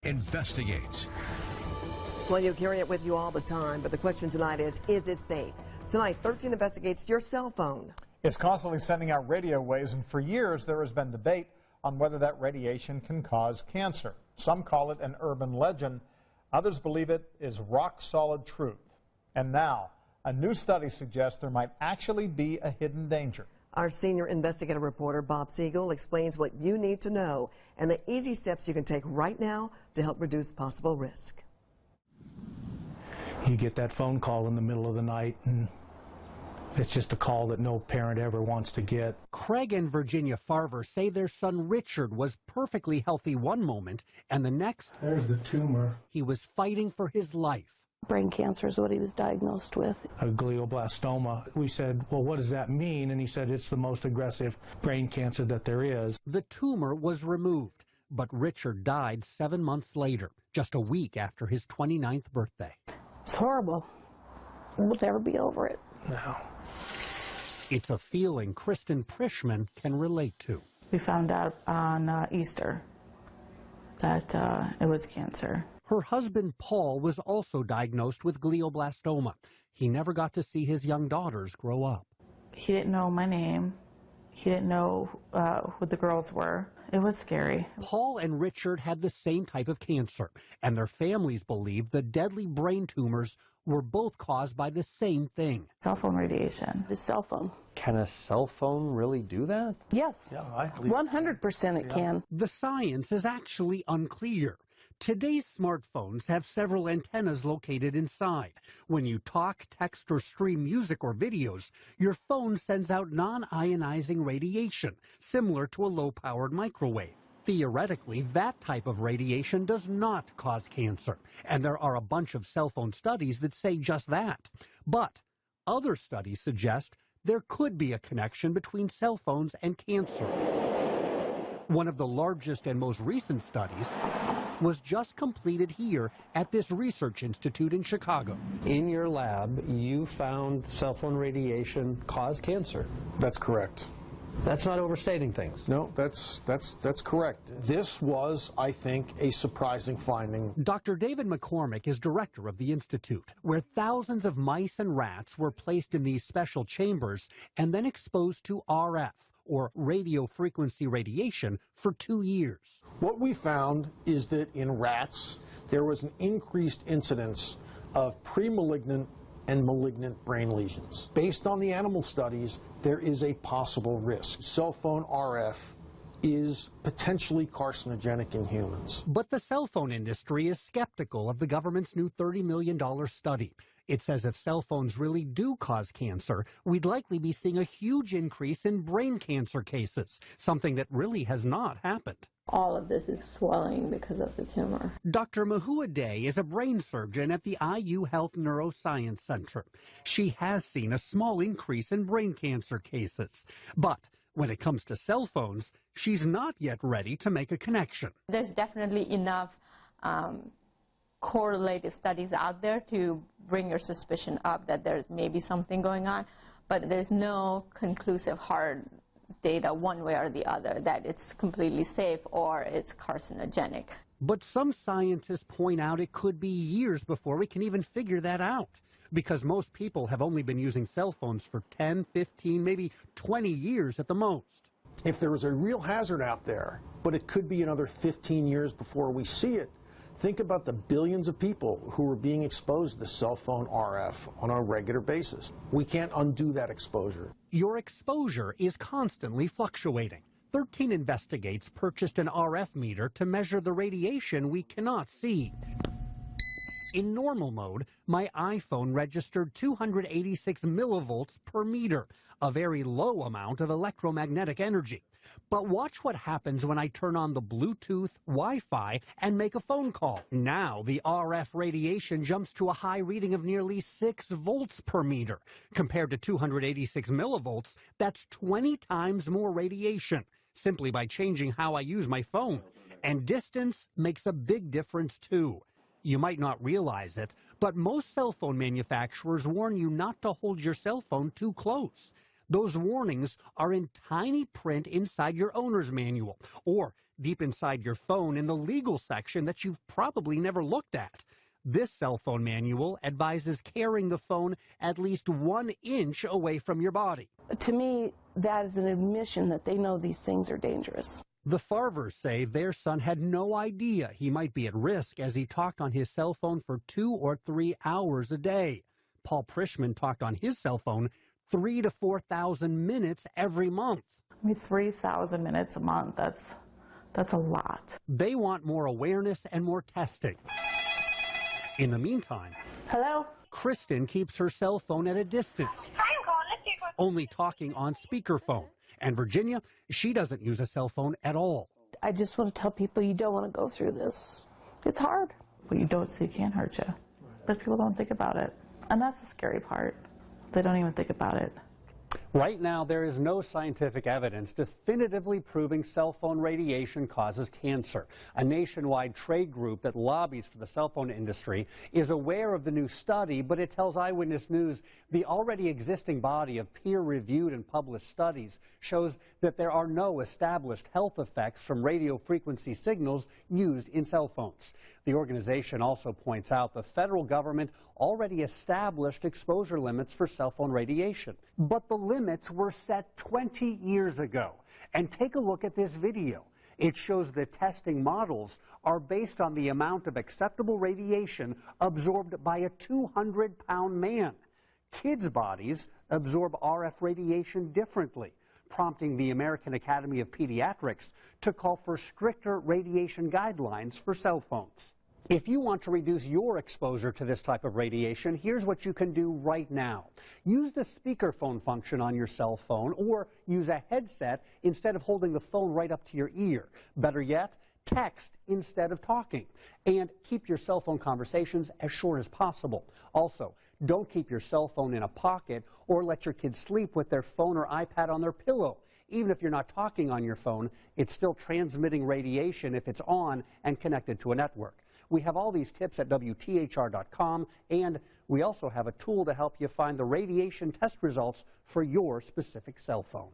Investigates. Well, you carry it with you all the time, but the question tonight is it safe? Tonight, 13 investigates your cell phone. It's constantly sending out radio waves, and for years there has been debate on whether that radiation can cause cancer. Some call it an urban legend. Others believe it is rock-solid truth. And now, a new study suggests there might actually be a hidden danger. Our senior investigative reporter, Bob Segall, explains what you need to know and the easy steps you can take right now to help reduce possible risk. You get that phone call in the middle of the night, and it's just a call that no parent ever wants to get. Craig and Virginia Farver say their son Richard was perfectly healthy one moment, and the next, There's the tumor. he was fighting for his life. Brain cancer is what he was diagnosed with. A glioblastoma. We said, well, what does that mean? And he said, it's the most aggressive brain cancer that there is. The tumor was removed, but Richard died 7 months later, just a week after his 29th birthday. It's horrible. We'll never be over it. No. It's a feeling Kristen Prishman can relate to. We found out on Easter that it was cancer. Her husband, Paul, was also diagnosed with glioblastoma. He never got to see his young daughters grow up. He didn't know my name. He didn't know who the girls were. It was scary. Paul and Richard had the same type of cancer, and their families believe the deadly brain tumors were both caused by the same thing. Cell phone radiation. The cell phone. Can a cell phone really do that? Yes, Yeah, I believe 100% it can. The science is actually unclear. Today's smartphones have several antennas located inside. When you talk, text, or stream music or videos, your phone sends out non-ionizing radiation, similar to a low-powered microwave. Theoretically, that type of radiation does not cause cancer, and there are a bunch of cell phone studies that say just that. But other studies suggest there could be a connection between cell phones and cancer. One of the largest and most recent studies was just completed here at this research institute in Chicago. In your lab, you found cell phone radiation caused cancer. That's correct. That's not overstating things. No, that's correct. This was, I think, a surprising finding. Dr. David McCormick is director of the institute, where thousands of mice and rats were placed in these special chambers and then exposed to RF, or radio frequency radiation, for 2 years. What we found is that in rats, there was an increased incidence of premalignant and malignant brain lesions. Based on the animal studies, there is a possible risk. Cell phone RF is potentially carcinogenic in humans. But the cell phone industry is skeptical of the government's new $30 million study. It says if cell phones really do cause cancer, we'd likely be seeing a huge increase in brain cancer cases, something that really has not happened. All of this is swelling because of the tumor. Dr. Mahua Day is a brain surgeon at the IU Health Neuroscience Center. She has seen a small increase in brain cancer cases. But when it comes to cell phones, she's not yet ready to make a connection. There's definitely enough correlative studies out there to bring your suspicion up that there's maybe something going on, but there's no conclusive hard data one way or the other that it's completely safe or it's carcinogenic. But some scientists point out it could be years before we can even figure that out, because most people have only been using cell phones for 10, 15, maybe 20 years at the most. If there was a real hazard out there, but it could be another 15 years before we see it, think about the billions of people who are being exposed to cell phone RF on a regular basis. We can't undo that exposure. Your exposure is constantly fluctuating. 13 Investigates purchased an RF meter to measure the radiation we cannot see. In normal mode, my iPhone registered 286 millivolts per meter, a very low amount of electromagnetic energy. But watch what happens when I turn on the Bluetooth, Wi-Fi, and make a phone call. Now the RF radiation jumps to a high reading of nearly 6 volts per meter. Compared to 286 millivolts, that's 20 times more radiation, simply by changing how I use my phone. And distance makes a big difference too. You might not realize it, but most cell phone manufacturers warn you not to hold your cell phone too close. Those warnings are in tiny print inside your owner's manual or deep inside your phone in the legal section that you've probably never looked at. This cell phone manual advises carrying the phone at least 1 inch away from your body. To me, that is an admission that they know these things are dangerous. The Farvers say their son had no idea he might be at risk as he talked on his cell phone for 2 or 3 hours a day. Paul Prishman talked on his cell phone 3,000 to 4,000 minutes every month. I mean, 3,000 minutes a month, that's a lot. They want more awareness and more testing. In the meantime, Hello? Kristen keeps her cell phone at a distance, only talking on speakerphone. And Virginia, she doesn't use a cell phone at all. I just want to tell people you don't want to go through this. It's hard. What you don't see can hurt you. But people don't think about it. And that's the scary part. They don't even think about it. Right now, there is no scientific evidence definitively proving cell phone radiation causes cancer. A nationwide trade group that lobbies for the cell phone industry is aware of the new study, but it tells Eyewitness News the already existing body of peer-reviewed and published studies shows that there are no established health effects from radio frequency signals used in cell phones. The organization also points out the federal government already established exposure limits for cell phone radiation. But the limits were set 20 years ago. And take a look at this video. It shows the testing models are based on the amount of acceptable radiation absorbed by a 200-pound man. Kids' bodies absorb RF radiation differently, prompting the American Academy of Pediatrics to call for stricter radiation guidelines for cell phones. If you want to reduce your exposure to this type of radiation, here's what you can do right now. Use the speakerphone function on your cell phone or use a headset instead of holding the phone right up to your ear. Better yet, text instead of talking. And keep your cell phone conversations as short as possible. Also, don't keep your cell phone in a pocket or let your kids sleep with their phone or iPad on their pillow. Even if you're not talking on your phone, it's still transmitting radiation if it's on and connected to a network. We have all these tips at WTHR.com, and we also have a tool to help you find the radiation test results for your specific cell phone.